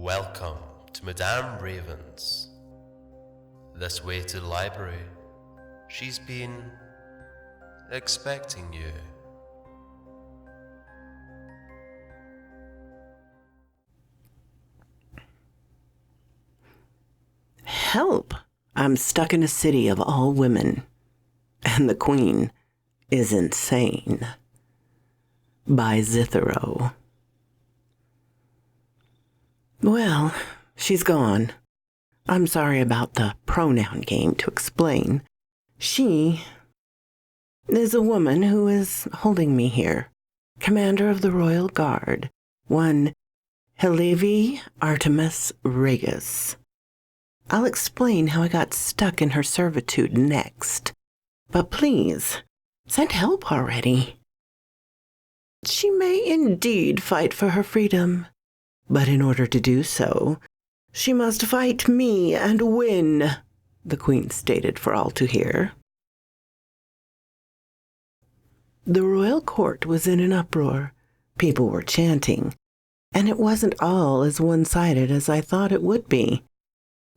Welcome to Madame Raven's. This way to the library. She's been expecting you. Help! I'm stuck in a city of all women, and the queen is insane. By Zithero. Well, she's gone. I'm sorry about the pronoun game to explain. She is a woman who is holding me here, commander of the Royal Guard, one Helevi Artemis Regus. I'll explain how I got stuck in her servitude next. But please, send help already. She may indeed fight for her freedom, but in order to do so, she must fight me and win, the queen stated for all to hear. The royal court was in an uproar. People were chanting, and it wasn't all as one-sided as I thought it would be.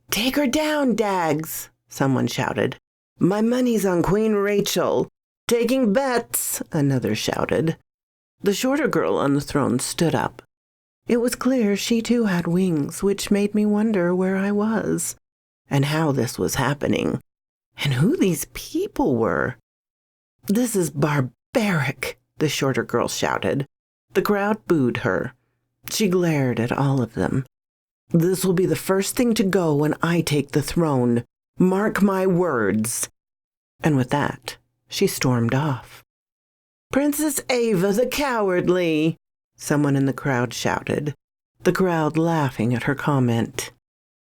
"Take her down, Dags," someone shouted. "My money's on Queen Rachel. Taking bets," another shouted. The shorter girl on the throne stood up. It was clear she too had wings, which made me wonder where I was, and how this was happening, and who these people were. "This is barbaric," the shorter girl shouted. The crowd booed her. She glared at all of them. "This will be the first thing to go when I take the throne. Mark my words." And with that, she stormed off. "Princess Ava the Cowardly," someone in the crowd shouted, the crowd laughing at her comment.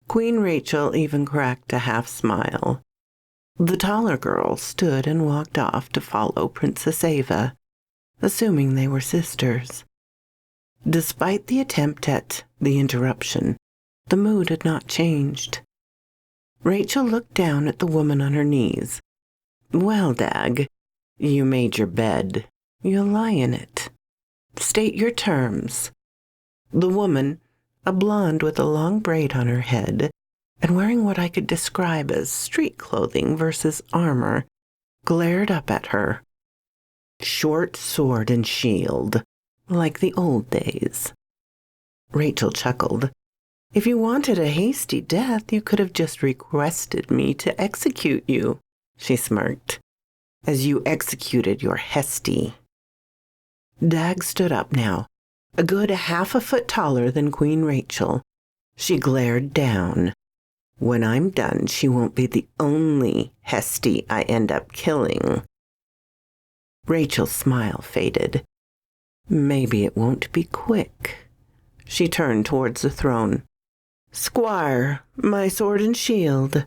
Queen Rachel even cracked a half smile. The taller girl stood and walked off to follow Princess Ava, assuming they were sisters. Despite the attempt at the interruption, the mood had not changed. Rachel looked down at the woman on her knees. "Well, Dag, you made your bed. You'll lie in it. State your terms." The woman, a blonde with a long braid on her head and wearing what I could describe as street clothing versus armor, glared up at her. "Short sword and shield, like the old days." Rachel chuckled. "If you wanted a hasty death, you could have just requested me to execute you," she smirked, "as you executed your Hesty." Dag stood up now, a good half a foot taller than Queen Rachel. She glared down. "When I'm done, she won't be the only Hesty I end up killing." Rachel's smile faded. "Maybe it won't be quick." She turned towards the throne. "Squire, my sword and shield."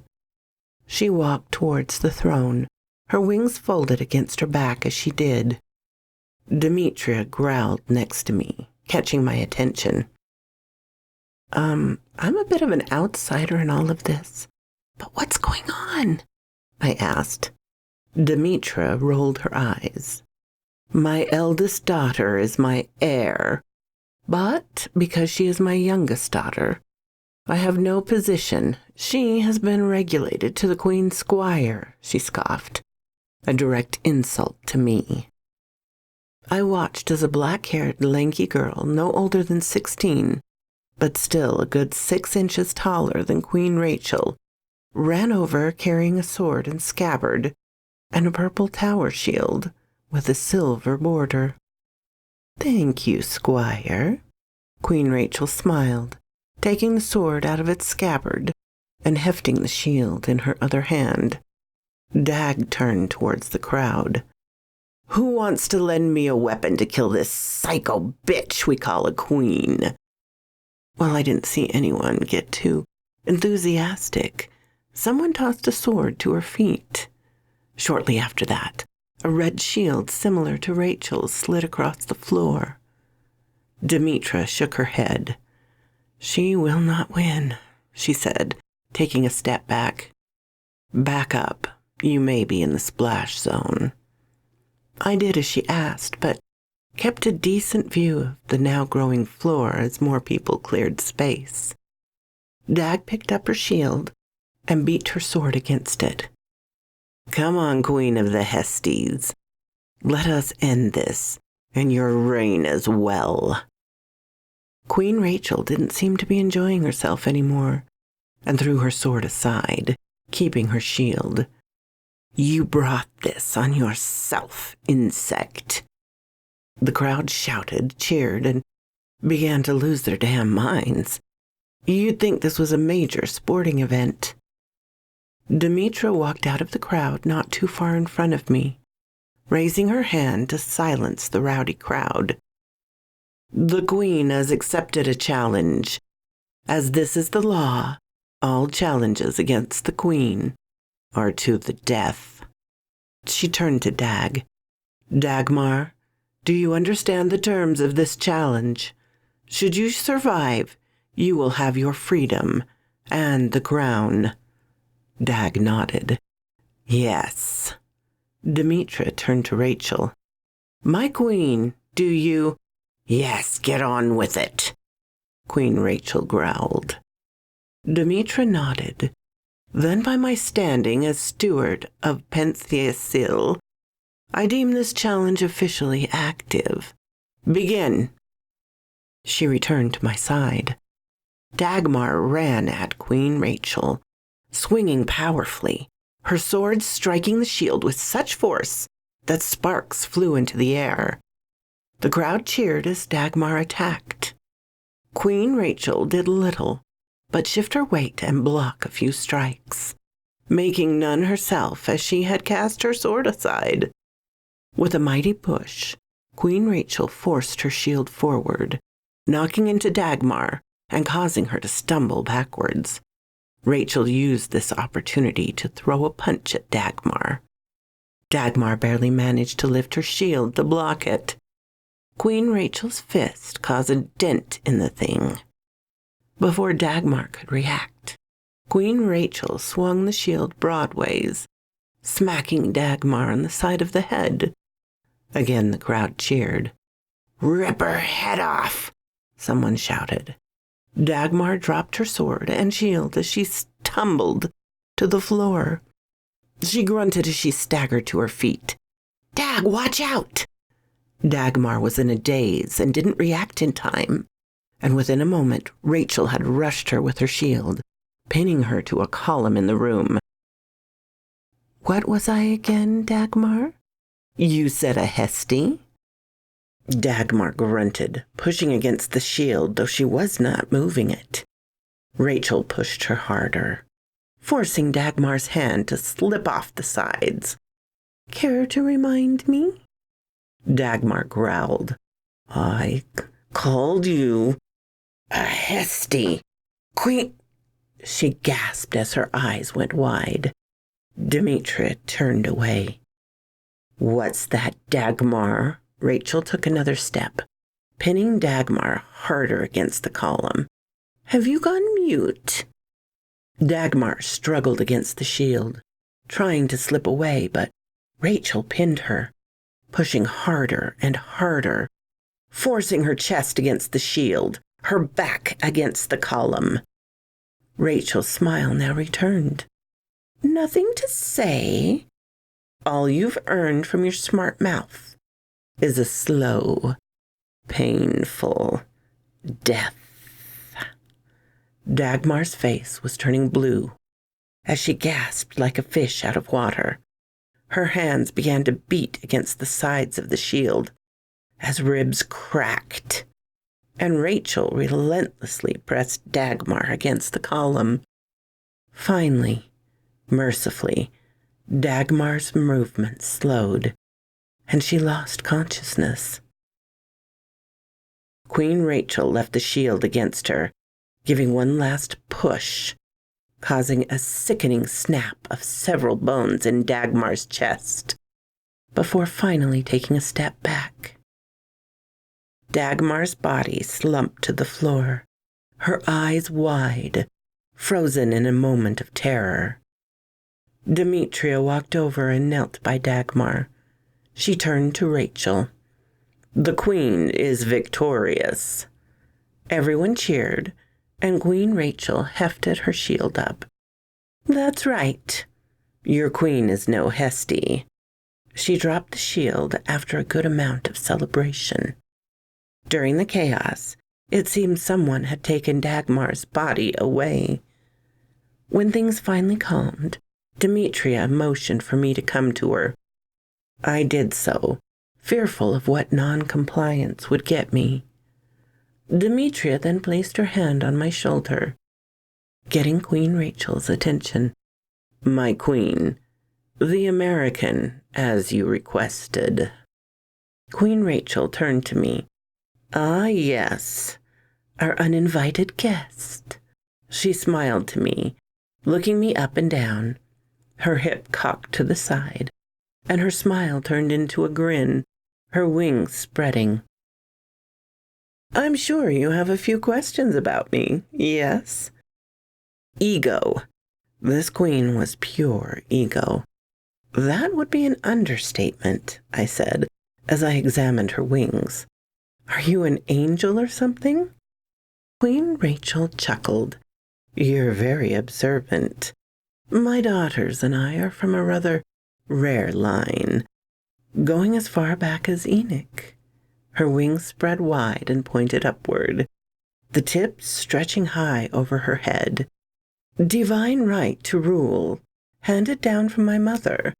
She walked towards the throne, her wings folded against her back as she did. Demetria growled next to me, catching my attention. I'm a bit of an outsider in all of this, but what's going on?" I asked. Demetria rolled her eyes. "My eldest daughter is my heir, but because she is my youngest daughter, I have no position. She has been regulated to the Queen's squire," she scoffed, a direct insult to me. I watched as a black-haired, lanky girl, no older than 16, but still a good 6 inches taller than Queen Rachel, ran over carrying a sword and scabbard and a purple tower shield with a silver border. "Thank you, Squire." Queen Rachel smiled, taking the sword out of its scabbard and hefting the shield in her other hand. Dag turned towards the crowd. "Who wants to lend me a weapon to kill this psycho bitch we call a queen?" Well, I didn't see anyone get too enthusiastic. Someone tossed a sword to her feet. Shortly after that, a red shield similar to Rachel's slid across the floor. Demetria shook her head. "She will not win," she said, taking a step back. "Back up. You may be in the splash zone." I did as she asked, but kept a decent view of the now growing floor as more people cleared space. Dag picked up her shield and beat her sword against it. Come on, Queen of the Hestes. Let us end this, and your reign as well. Queen Rachel didn't seem to be enjoying herself anymore, and threw her sword aside, keeping her shield. You brought this on yourself, insect. The crowd shouted, cheered, and began to lose their damn minds. You'd think this was a major sporting event. Demetra walked out of the crowd not too far in front of me, raising her hand to silence the rowdy crowd. The Queen has accepted a challenge. As this is the law, all challenges against the Queen are to the death. She turned to Dag. Dagmar, do you understand the terms of this challenge? Should you survive, you will have your freedom and the crown. Dag nodded. Yes. Demetra turned to Rachel. My queen, do you? Yes, get on with it. Queen Rachel growled. Demetra nodded. Then by my standing as steward of Penthesil, I deem this challenge officially active. Begin. She returned to my side. Dagmar ran at Queen Rachel, swinging powerfully, her sword striking the shield with such force that sparks flew into the air. The crowd cheered as Dagmar attacked. Queen Rachel did little but shift her weight and block a few strikes, making none herself as she had cast her sword aside. With a mighty push, Queen Rachel forced her shield forward, knocking into Dagmar and causing her to stumble backwards. Rachel used this opportunity to throw a punch at Dagmar. Dagmar barely managed to lift her shield to block it. Queen Rachel's fist caused a dent in the thing. Before Dagmar could react, Queen Rachel swung the shield broadways, smacking Dagmar on the side of the head. Again the crowd cheered. Rip her head off, someone shouted. Dagmar dropped her sword and shield as she tumbled to the floor. She grunted as she staggered to her feet. Dag, watch out! Dagmar was in a daze and didn't react in time, and within a moment Rachel had rushed her with her shield, pinning her to a column in the room. What was I again, Dagmar? You said a Hestie? Dagmar grunted, pushing against the shield, though she was not moving it. Rachel pushed her harder, forcing Dagmar's hand to slip off the sides. Care to remind me? Dagmar growled. I called you a Hestie. Queen... She gasped as her eyes went wide. Demetra turned away. What's that, Dagmar? Rachel took another step, pinning Dagmar harder against the column. Have you gone mute? Dagmar struggled against the shield, trying to slip away, but Rachel pinned her, pushing harder and harder, forcing her chest against the shield, her back against the column. Rachel's smile now returned. Nothing to say. All you've earned from your smart mouth is a slow, painful death. Dagmar's face was turning blue as she gasped like a fish out of water. Her hands began to beat against the sides of the shield as ribs cracked, and Rachel relentlessly pressed Dagmar against the column. Finally, mercifully, Dagmar's movements slowed, and she lost consciousness. Queen Rachel left the shield against her, giving one last push, causing a sickening snap of several bones in Dagmar's chest, before finally taking a step back. Dagmar's body slumped to the floor, her eyes wide, frozen in a moment of terror. Demetria walked over and knelt by Dagmar. She turned to Rachel. The Queen is victorious. Everyone cheered, and Queen Rachel hefted her shield up. "That's right. Your queen is no Hestie." She dropped the shield after a good amount of celebration. During the chaos, it seemed someone had taken Dagmar's body away. When things finally calmed, Demetria motioned for me to come to her. I did so, fearful of what non-compliance would get me. Demetria then placed her hand on my shoulder, getting Queen Rachel's attention. "My queen, the American, as you requested." Queen Rachel turned to me. "Ah, yes, our uninvited guest." She smiled to me, looking me up and down, her hip cocked to the side, and her smile turned into a grin, her wings spreading. "I'm sure you have a few questions about me, yes?" Ego. This queen was pure ego. "That would be an understatement," I said, as I examined her wings. "Are you an angel or something?" Queen Rachel chuckled. "You're very observant. My daughters and I are from a rather rare line, going as far back as Enoch." Her wings spread wide and pointed upward, the tips stretching high over her head. "Divine right to rule, handed down from my mother,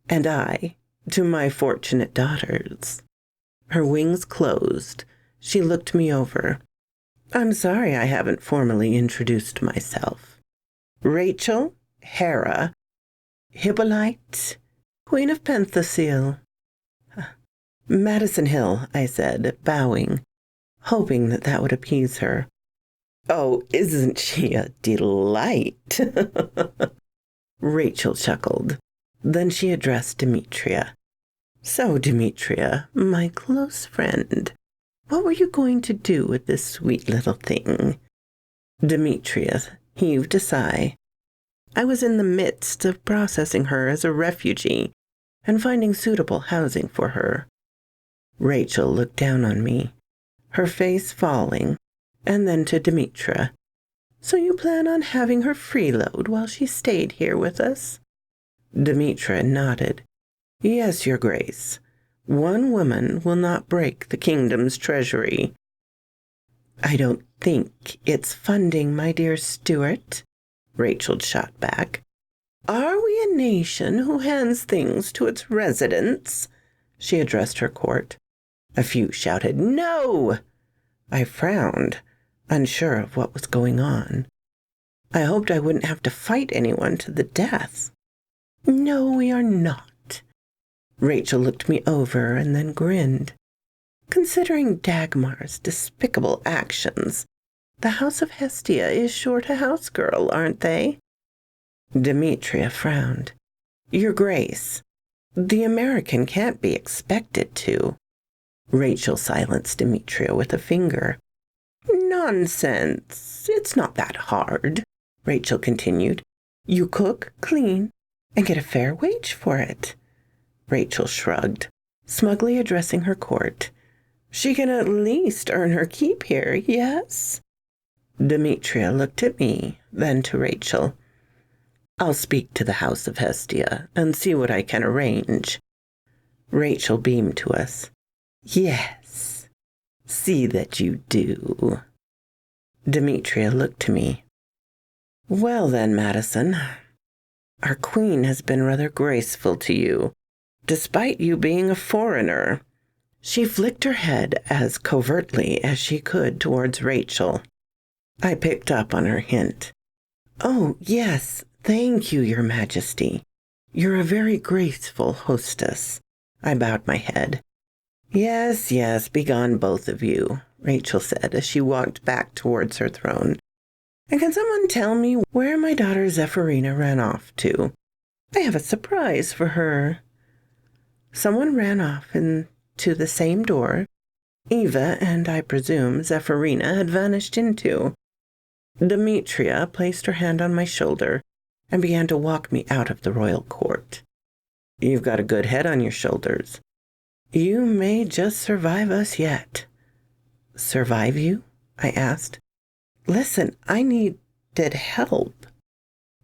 and I to my fortunate daughters." Her wings closed. She looked me over. "I'm sorry I haven't formally introduced myself. Rachel, Hera, Hippolyte, Queen of Penthesil." "Madison Hill," I said, bowing, hoping that would appease her. "Oh, isn't she a delight?" Rachel chuckled. Then she addressed Demetria. "So, Demetria, my close friend, what were you going to do with this sweet little thing?" Demetria heaved a sigh. "I was in the midst of processing her as a refugee and finding suitable housing for her." Rachel looked down on me, her face falling, and then to Demetria. "So you plan on having her freeload while she stayed here with us?" Demetria nodded. "Yes, Your Grace. One woman will not break the kingdom's treasury." "I don't think it's funding, my dear Stuart," Rachel shot back. "Are we a nation who hands things to its residents?" She addressed her court. A few shouted, "No!" I frowned, unsure of what was going on. I hoped I wouldn't have to fight anyone to the death. "No, we are not." Rachel looked me over and then grinned. "Considering Dagmar's despicable actions, the House of Hestia is short a house girl, aren't they?" Demetria frowned. "Your Grace, the American can't be expected to." Rachel silenced Demetria with a finger. "Nonsense. It's not that hard," Rachel continued. "You cook, clean, and get a fair wage for it." Rachel shrugged, smugly addressing her court. "She can at least earn her keep here, yes?" Demetria looked at me, then to Rachel. "I'll speak to the House of Hestia and see what I can arrange." Rachel beamed to us. "Yes, see that you do." Demetria looked to me. "Well then, Madison, our queen has been rather graceful to you, despite you being a foreigner." She flicked her head as covertly as she could towards Rachel. I picked up on her hint. "Oh, yes, thank you, Your Majesty. You're a very graceful hostess." I bowed my head. Yes, begone both of you," Rachel said as she walked back towards her throne. "And can someone tell me where my daughter Zephyrina ran off to? I have a surprise for her." Someone ran off into the same door Eva and, I presume, Zephyrina had vanished into. Demetria placed her hand on my shoulder and began to walk me out of the royal court. "You've got a good head on your shoulders. You may just survive us yet." "Survive you?" I asked. Listen, I needed help.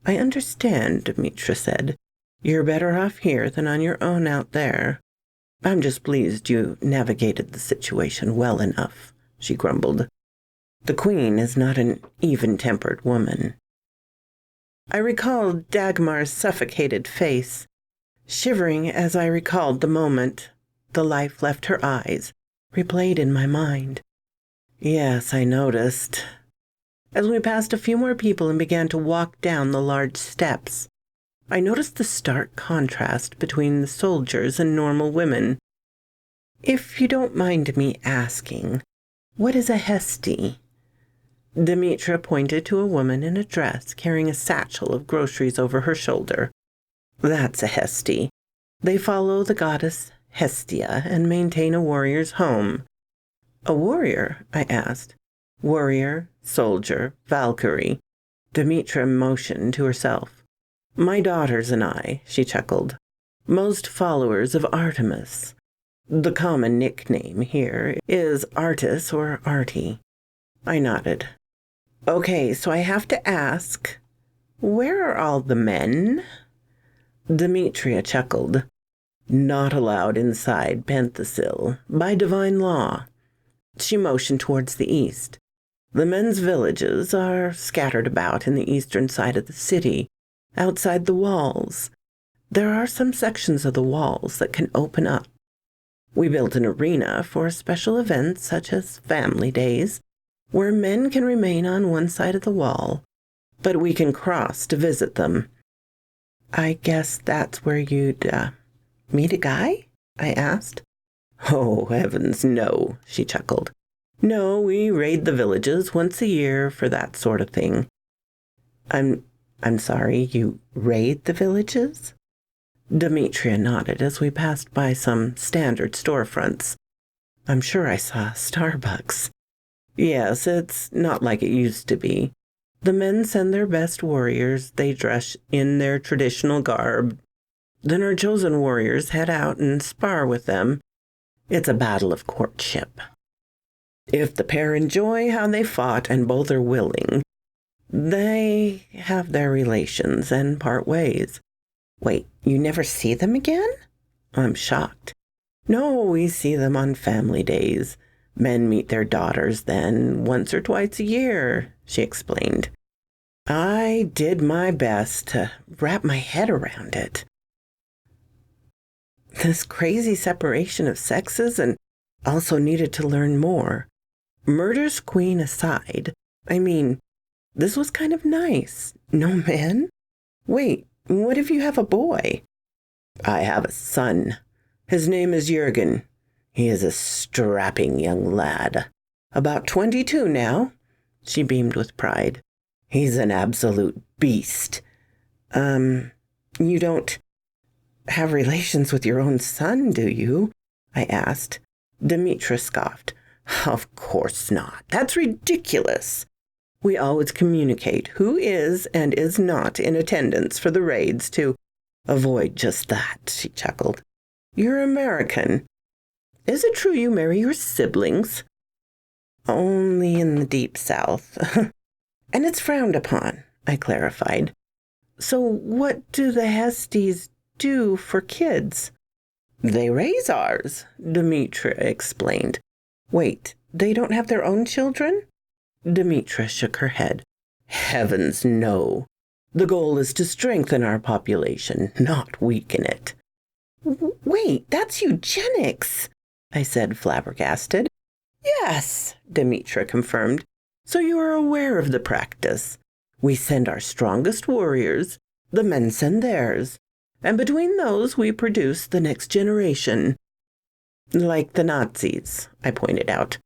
I understand, Demetra said. You're better off here than on your own out there. I'm just pleased you navigated the situation well enough, she grumbled. The queen is not an even-tempered woman. I recalled Dagmar's suffocated face, shivering as I recalled the moment. The life left her eyes, replayed in my mind. Yes, I noticed. As we passed a few more people and began to walk down the large steps, I noticed the stark contrast between the soldiers and normal women. If you don't mind me asking, what is a Hestie? Demetra pointed to a woman in a dress carrying a satchel of groceries over her shoulder. That's a Hestie. They follow the goddess Hestia and maintain a warrior's home. A warrior? I asked. Warrior, soldier, Valkyrie. Demetra motioned to herself. My daughters and I, she chuckled. Most followers of Artemis. The common nickname here is Artis or Artie. I nodded. Okay, so I have to ask, where are all the men? Demetria chuckled. Not allowed inside Penthesil, by divine law. She motioned towards the east. The men's villages are scattered about in the eastern side of the city, outside the walls. There are some sections of the walls that can open up. We built an arena for special events such as family days, where men can remain on one side of the wall, but we can cross to visit them. I guess that's where you'd meet a guy? I asked. Oh, heavens, no, she chuckled. No, we raid the villages once a year for that sort of thing. I'm sorry, you raid the villages? Demetria nodded as we passed by some standard storefronts. I'm sure I saw Starbucks. Yes, it's not like it used to be. The men send their best warriors. They dress in their traditional garb. Then our chosen warriors head out and spar with them. It's a battle of courtship. If the pair enjoy how they fought and both are willing, they have their relations and part ways. Wait, you never see them again? I'm shocked. No, we see them on family days. Men meet their daughters then once or twice a year, she explained. I did my best to wrap my head around it. This crazy separation of sexes, and also needed to learn more. Murder's queen aside, I mean, this was kind of nice. No men? Wait, what if you have a boy? I have a son. His name is Jürgen. He is a strapping young lad. About 22 now. She beamed with pride. He's an absolute beast. You don't have relations with your own son, do you? I asked. Demetra scoffed. Of course not. That's ridiculous. We always communicate who is and is not in attendance for the raids to avoid just that, she chuckled. You're American. Is it true you marry your siblings? Only in the deep south. And it's frowned upon, I clarified. So what do the Hesties do for kids? They raise ours, Demetra explained. Wait, they don't have their own children? Demetra shook her head. Heavens, no. The goal is to strengthen our population, not weaken it. Wait, that's eugenics, I said, flabbergasted. Yes, Demetra confirmed. So you are aware of the practice. We send our strongest warriors, the men send theirs, and between those we produce the next generation. Like the Nazis, I pointed out.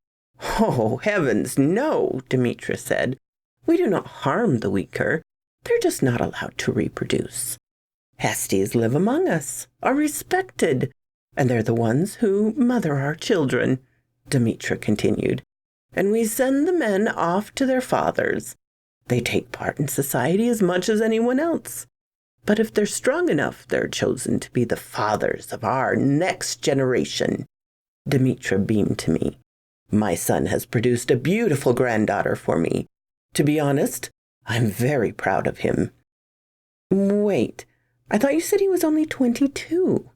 Oh, heavens, no, Demetra said. We do not harm the weaker. They're just not allowed to reproduce. Hesties live among us, are respected, and they're the ones who mother our children, Demetra continued. And we send the men off to their fathers. They take part in society as much as anyone else. But if they're strong enough, they're chosen to be the fathers of our next generation. Demetra beamed to me. My son has produced a beautiful granddaughter for me. To be honest, I'm very proud of him. Wait, I thought you said he was only 22.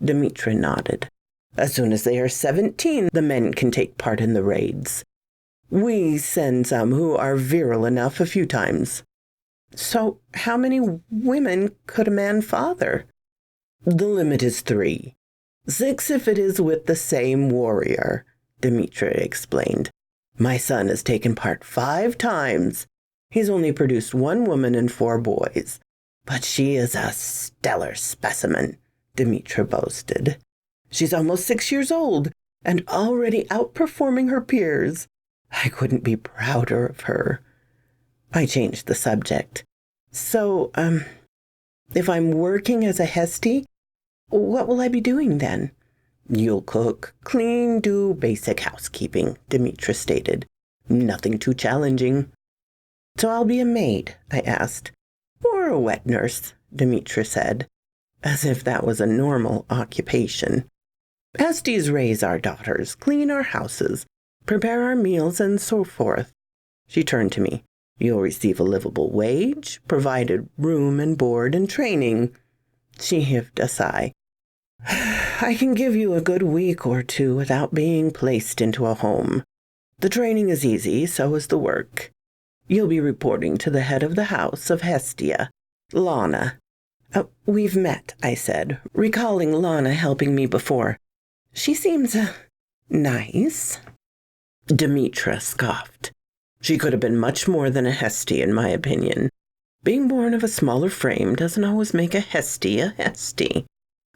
Demetra nodded. As soon as they are 17, the men can take part in the raids. We send some who are virile enough a few times. So how many women could a man father? The limit is 3. 6 if it is with the same warrior, Demetra explained. My son has taken part 5 times. He's only produced 1 woman and 4 boys. But she is a stellar specimen, Demetra boasted. She's almost 6 years old and already outperforming her peers. I couldn't be prouder of her. I changed the subject. So, if I'm working as a Hestie, what will I be doing then? You'll cook, clean, do basic housekeeping, Demetra stated. Nothing too challenging. So I'll be a maid, I asked. Or a wet nurse, Demetra said, as if that was a normal occupation. Hesties raise our daughters, clean our houses, prepare our meals, and so forth. She turned to me. You'll receive a livable wage, provided room and board and training. She heaved a sigh. I can give you a good week or 2 without being placed into a home. The training is easy, so is the work. You'll be reporting to the head of the house of Hestia, Lana. We've met, I said, recalling Lana helping me before. She seems, nice. Demetra scoffed. She could have been much more than a Hestie, in my opinion. Being born of a smaller frame doesn't always make a Hestie a Hestie.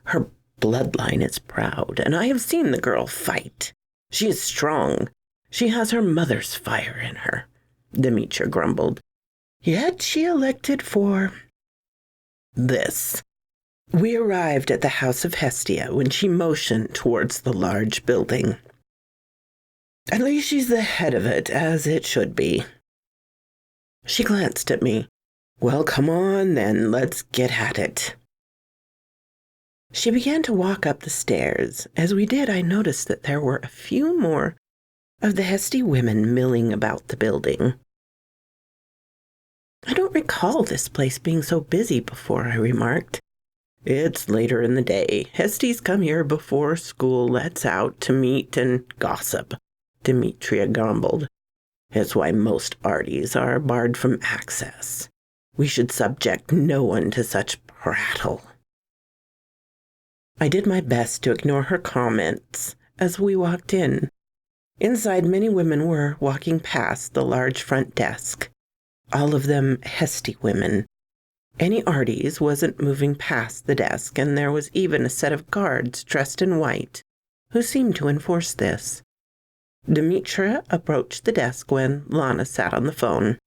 Her bloodline is proud, and I have seen the girl fight. She is strong. She has her mother's fire in her, Demetra grumbled. Yet she elected for this. We arrived at the house of Hestia when she motioned towards the large building. At least she's the head of it, as it should be. She glanced at me. Well, come on, then, let's get at it. She began to walk up the stairs. As we did, I noticed that there were a few more of the Hestie women milling about the building. I don't recall this place being so busy before, I remarked. It's later in the day. Hesties come here before school lets out to meet and gossip, Demetria grumbled. It's why most arties are barred from access. We should subject no one to such prattle. I did my best to ignore her comments as we walked in. Inside, many women were walking past the large front desk, all of them Hestie women. Any arties wasn't moving past the desk, and there was even a set of guards dressed in white who seemed to enforce this. Demetra approached the desk when Lana sat on the phone.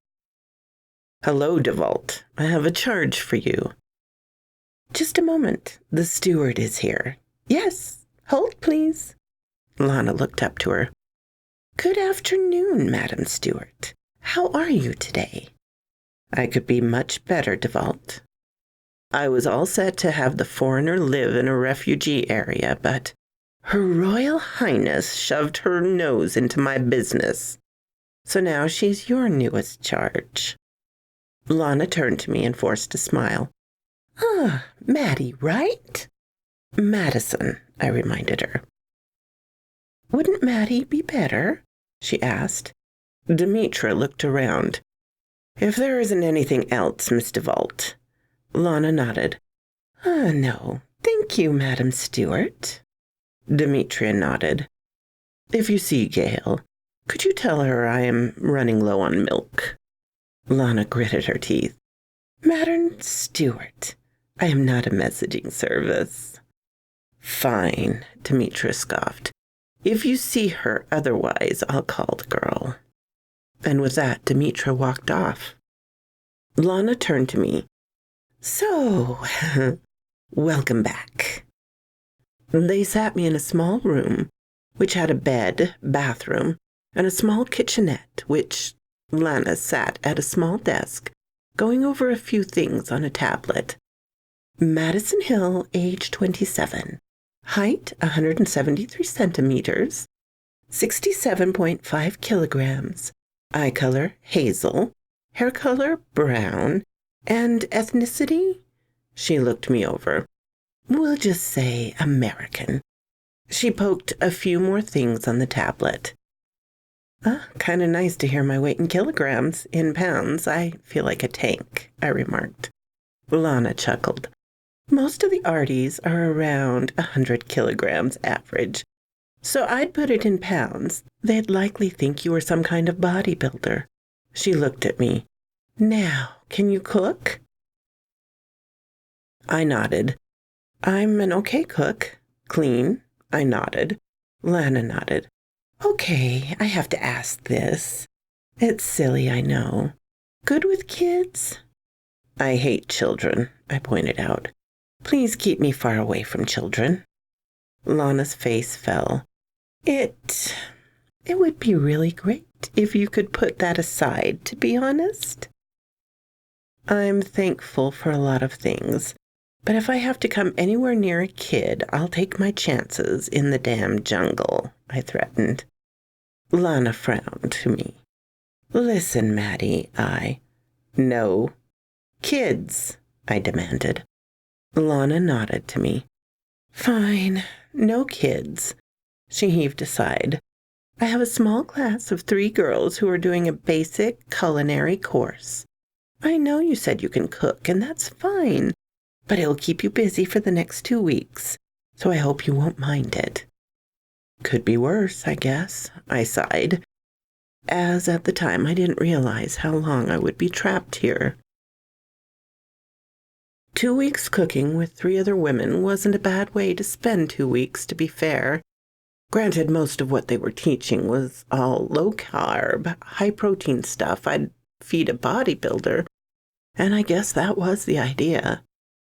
Hello, DeVault. I have a charge for you. Just a moment. The steward is here. Yes, hold, please. Lana looked up to her. Good afternoon, Madam Stewart. How are you today? I could be much better, DeVault. I was all set to have the foreigner live in a refugee area, but Her Royal Highness shoved her nose into my business. So now she's your newest charge. Lana turned to me and forced a smile. Ah, Maddie, right? Madison, I reminded her. Wouldn't Maddie be better? She asked. Demetra looked around. If there isn't anything else, Miss DeVault. Lana nodded. No, thank you, Madam Stewart. Demetria nodded. If you see Gail, could you tell her I am running low on milk? Lana gritted her teeth. Madam Stewart, I am not a messaging service. Fine, Demetra scoffed. If you see her otherwise, I'll call the girl. And with that, Demetra walked off. Lana turned to me. So, welcome back. They sat me in a small room, which had a bed, bathroom, and a small kitchenette, which Lana sat at a small desk, going over a few things on a tablet. Madison Hill, age 27. Height 173 centimeters, 67.5 kilograms. Eye color, hazel. Hair color, brown. And ethnicity? She looked me over. We'll just say American. She poked a few more things on the tablet. Kind of nice to hear my weight in kilograms. In pounds, I feel like a tank, I remarked. Lana chuckled. Most of the arties are around 100 kilograms average. So I'd put it in pounds. They'd likely think you were some kind of bodybuilder. She looked at me. Now, can you cook? I nodded. I'm an okay cook. Clean. I nodded. Lana nodded. Okay, I have to ask this. It's silly, I know. Good with kids? I hate children, I pointed out. Please keep me far away from children. Lana's face fell. It would be really great if you could put that aside, to be honest. I'm thankful for a lot of things, but if I have to come anywhere near a kid, I'll take my chances in the damn jungle, I threatened. Lana frowned to me. Listen, Maddie, No. Kids, I demanded. Lana nodded to me. Fine, no kids. She heaved a sigh. I have a small class of 3 girls who are doing a basic culinary course. I know you said you can cook, and that's fine, but it'll keep you busy for the next 2 weeks, so I hope you won't mind it. Could be worse, I guess, I sighed, as at the time I didn't realize how long I would be trapped here. 2 weeks cooking with 3 other women wasn't a bad way to spend 2 weeks, to be fair. Granted, most of what they were teaching was all low-carb, high-protein stuff I'd feed a bodybuilder, and I guess that was the idea.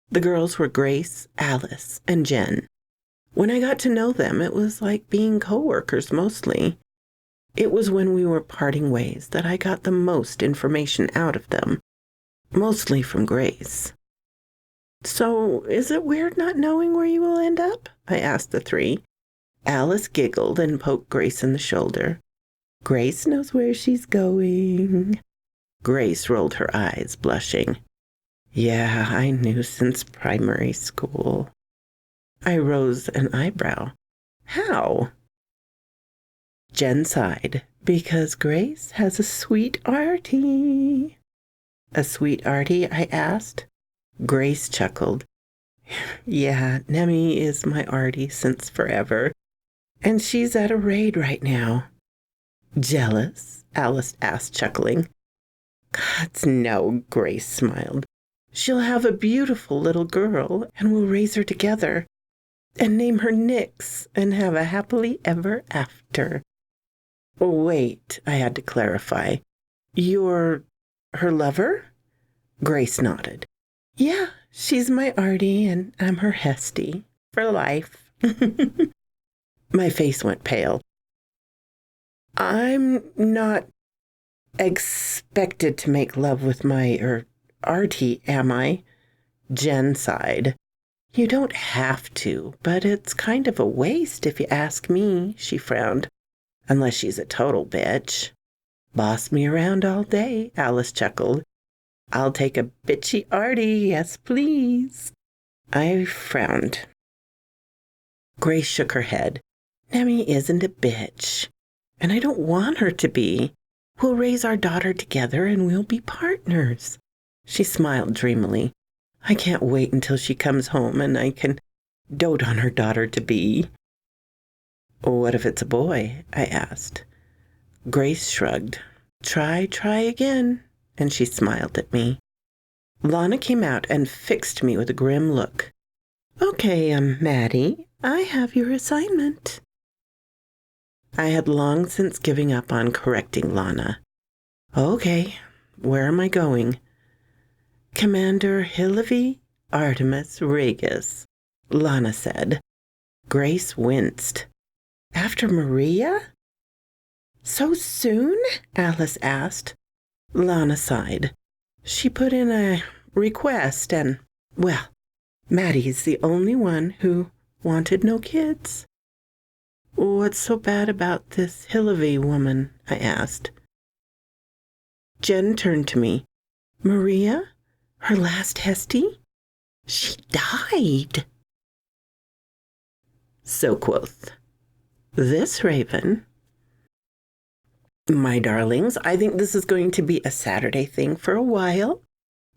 The girls were Grace, Alice, and Jen. When I got to know them, it was like being co-workers mostly. It was when we were parting ways that I got the most information out of them, mostly from Grace. So, is it weird not knowing where you will end up? I asked the 3. Alice giggled and poked Grace in the shoulder. Grace knows where she's going. Grace rolled her eyes, blushing. Yeah, I knew since primary school. I rose an eyebrow. How? Jen sighed, because Grace has a sweet artie. A sweet artie? I asked. Grace chuckled. Yeah, Nemi is my artie since forever, and she's at a raid right now. Jealous? Alice asked, chuckling. Gods, no, Grace smiled. She'll have a beautiful little girl, and we'll raise her together, and name her Nyx, and have a happily ever after. Wait, I had to clarify. You're her lover? Grace nodded. Yeah, she's my artie, and I'm her hestie. For life. My face went pale. I'm not expected to make love with my, artie, am I? Jen sighed. You don't have to, but it's kind of a waste if you ask me, she frowned. Unless she's a total bitch. Boss me around all day, Alice chuckled. I'll take a bitchy artie, yes please. I frowned. Grace shook her head. Nemi isn't a bitch, and I don't want her to be. We'll raise our daughter together and we'll be partners. She smiled dreamily. I can't wait until she comes home and I can dote on her daughter-to-be. What if it's a boy? I asked. Grace shrugged. Try again. And she smiled at me. Lana came out and fixed me with a grim look. Okay, Maddie, I have your assignment. I had long since given up on correcting Lana. Okay, where am I going? Commander Hilary Artemis Regis, Lana said. Grace winced. After Maria? So soon? Alice asked. Lana sighed. She put in a request and, well, Maddie's the only one who wanted no kids. What's so bad about this Hilary woman? I asked. Jen turned to me. Maria? Her last Hestie? She died. So quoth this raven. My darlings, I think this is going to be a Saturday thing for a while.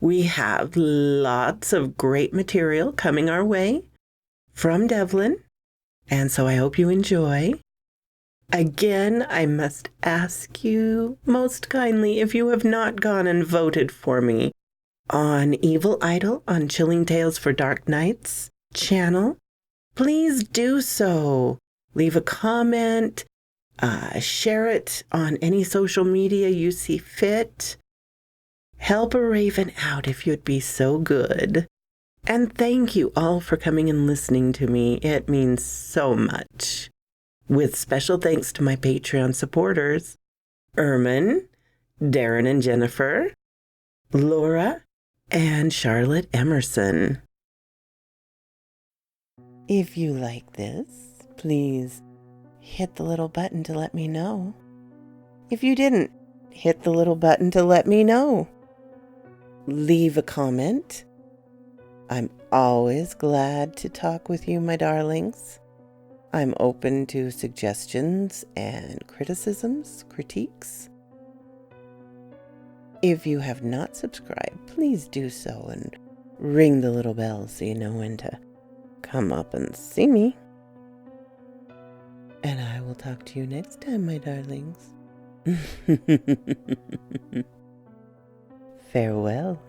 We have lots of great material coming our way from Devlin, and so I hope you enjoy. Again, I must ask you most kindly if you have not gone and voted for me on Evil Idol on Chilling Tales for Dark Nights channel. Please do so. Leave a comment, share it on any social media you see fit. Help a raven out if you'd be so good. And thank you all for coming and listening to me. It means so much. With special thanks to my Patreon supporters, Ermin, Darren and Jennifer, Laura, and Charlotte Emerson. If you like this, please hit the little button to let me know. If you didn't, hit the little button to let me know. Leave a comment. I'm always glad to talk with you, my darlings. I'm open to suggestions and criticisms, critiques. If you have not subscribed, please do so and ring the little bell so you know when to come up and see me. And I will talk to you next time, my darlings. Farewell.